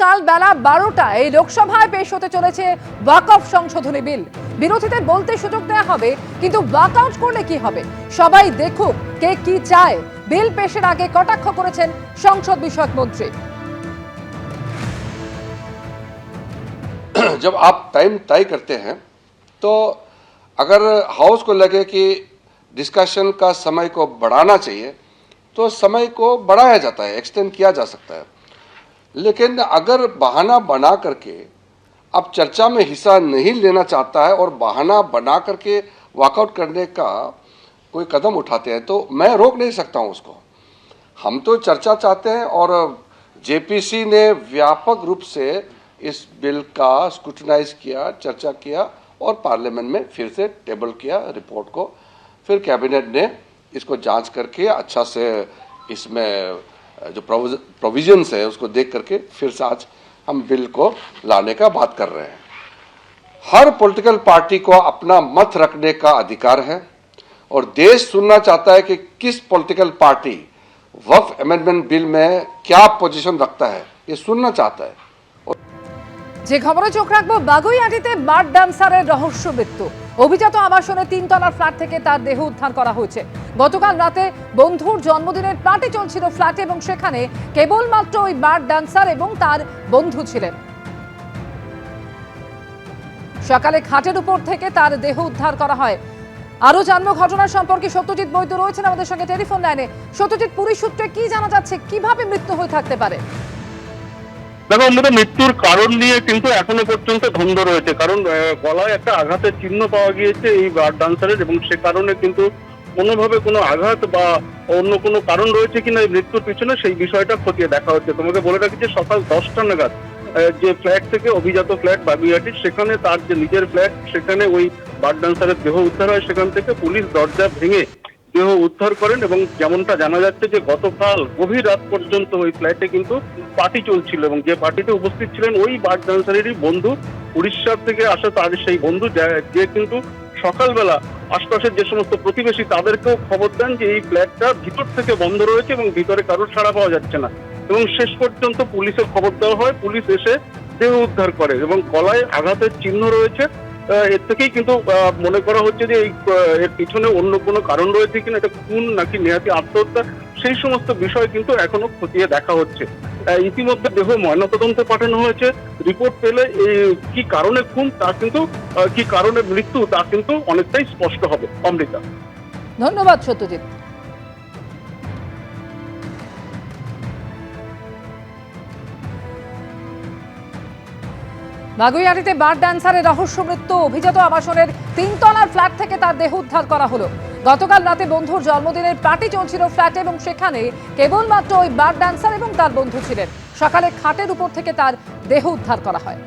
কাল বেলা 12টায় এই লোকসভায় পেশ হতে চলেছে ওয়াকফ সংশোধনী বিল। বিরোধীদের বলতে সুযোগ দেওয়া হবে, কিন্তু ওয়াকআউট করলে কি হবে সবাই দেখুক কে কি চায়। বিল পেশের আগে কটাক্ষ করেছেন সংসদ বিষয়ক মন্ত্রী। जब आप टाइम तय करते हैं तो अगर हाउस को लगे कि डिस्कशन का समय को बढ़ाना चाहिए तो समय को बढ़ाया जाता है, एक्सटेंड किया जा सकता है। लेकिन अगर बहाना बना करके अब चर्चा में हिस्सा नहीं लेना चाहता है और बहाना बना करके वॉकआउट करने का कोई कदम उठाते हैं तो मैं रोक नहीं सकता हूं उसको। हम तो चर्चा चाहते हैं और जेपीसी ने व्यापक रूप से इस बिल का स्क्रूटनाइज किया, चर्चा किया और पार्लियामेंट में फिर से टेबल किया रिपोर्ट को। फिर कैबिनेट ने इसको जांच करके अच्छा से इसमें जो प्रोविजंस है उसको देख करके फिर से आज हम बिल को लाने का बात कर रहे हैं। हर पॉलिटिकल पार्टी को अपना मत रखने का अधिकार है और देश सुनना चाहता है कि किस पॉलिटिकल पार्टी वक्फ अमेंडमेंट बिल में क्या पोजीशन रखता है, ये सुनना चाहता है। যে খবরে চোখ রাখবো, বাগুইআটিতে বার ডান্সারের রহস্য মৃত্যু। অভিজাত আবাসনে 3 তলার ফ্ল্যাট থেকে তার দেহ উদ্ধার করা হয়েছে। গতকাল রাতে বন্ধুর জন্মদিনের পার্টি চলছিল ফ্ল্যাটে এবং সেখানে কেবলমাত্র ওই বার ডান্সার এবং তার বন্ধু ছিলেন। সকালে খাটের উপর থেকে তার দেহ উদ্ধার করা হয়। আরো জানবো ঘটনার সম্পর্কে। সত্যজিৎ বৈদ্য রয়েছেন আমাদের সঙ্গে টেলিফোন লাইনে। সত্যজিৎ, পুলিশ সূত্রে কি জানা যাচ্ছে, কিভাবে মৃত্যু হয়ে থাকতে পারে? দেখো, আমাদের মৃত্যুর কারণ নিয়ে কিন্তু এখনো পর্যন্ত ধন্দ রয়েছে, কারণ গলায় একটা আঘাতের চিহ্ন পাওয়া গিয়েছে এই বার ডান্সারের, এবং সে কারণে কিন্তু কোনোভাবে কোনো আঘাত বা অন্য কোনো কারণ রয়েছে কিনা এই মৃত্যুর পিছনে সেই বিষয়টা খতিয়ে দেখা হচ্ছে। তোমাকে বলে রাখি যে সকাল 10টা নাগাদ যে ফ্ল্যাট থেকে অভিজাত ফ্ল্যাট বাগুইআটির, সেখানে তার যে নিজের ফ্ল্যাট, সেখানে ওই বার ডান্সারের দেহ উদ্ধার হয়। সেখান থেকে পুলিশ দরজা ভেঙে দেহ উদ্ধার করেন এবং যেমনটা জানা যাচ্ছে যে গতকাল গভীর রাত পর্যন্ত ওই ফ্ল্যাটে কিন্তু পার্টি চলছিল এবং যে পার্টিতে উপস্থিত ছিলেন ওই বার ডান্সারেরই বন্ধু, উড়িষ্যার থেকে আসা তার সেই বন্ধু, যে কিন্তু সকালবেলা আশপাশের যে সমস্ত প্রতিবেশী তাদেরকেও খবর দেন যে এই ফ্ল্যাটটা ভিতর থেকে বন্ধ রয়েছে এবং ভিতরে কারোর সাড়া পাওয়া যাচ্ছে না, এবং শেষ পর্যন্ত পুলিশের খবর দেওয়া হয়। পুলিশ এসে দেহ উদ্ধার করে এবং গলায় আঘাতের চিহ্ন রয়েছে। এর থেকেই কিন্তু মনে করা হচ্ছে যে এর পিছনে অন্য কোনো কারণ রয়েছে কিনা, এটা খুন নাকি নেহাতি আত্মহত্যা, সেই সমস্ত বিষয় কিন্তু এখনো খতিয়ে দেখা হচ্ছে। ইতিমধ্যে দেহ ময়নাতদন্তে পাঠানো হয়েছে। রিপোর্ট পেলে কি কারণে খুন তা কিন্তু, কি কারণে মৃত্যু তা কিন্তু অনেকটাই স্পষ্ট হবে। অমৃতা, ধন্যবাদ সত্যজিৎ। বাগুইআটিতে বার ডান্সারের রহস্য মৃত্যু। অভিজাত আবাসনের 3 তলার ফ্ল্যাট থেকে তার দেহ উদ্ধার করা হলো। গতকাল রাতে বন্ধুর জন্মদিনের পার্টি চলছিল ফ্ল্যাটে এবং সেখানে কেবলমাত্র ওই বার ডান্সার এবং তার বন্ধু ছিলেন। সকালে খাটের উপর থেকে তার দেহ উদ্ধার করা হয়।